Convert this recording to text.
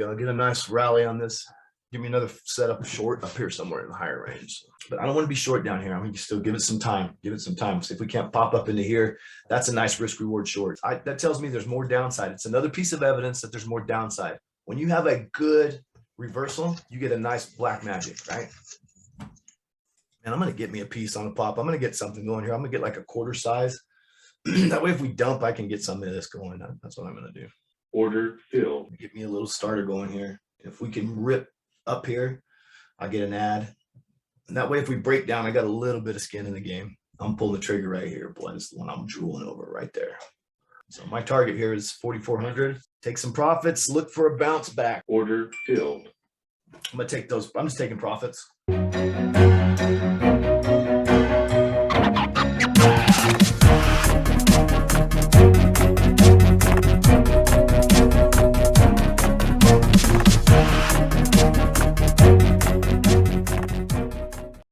go. Get a nice rally on this. Give me another setup short up here somewhere in the higher range. But I don't want to be short down here. I'm going to still give it some time. Give it some time. See if we can't pop up into here. That's a nice risk reward short. That tells me there's more downside. It's another piece of evidence that there's more downside. When you have a good reversal, you get a nice black magic, right? And I'm going to get me a piece on a pop. I'm going to get something going here. I'm going to get like a quarter size. That way, if we dump, I can get some of this going. That's what I'm going to do. Order filled. Get me a little starter going here. If we can rip up here, I get an ad. And that way, if we break down, I got a little bit of skin in the game. I'm pulling the trigger right here. Boy, this is the one I'm drooling over right there. So my target here is 4,400. Take some profits. Look for a bounce back. Order filled. I'm going to take those. I'm just taking profits.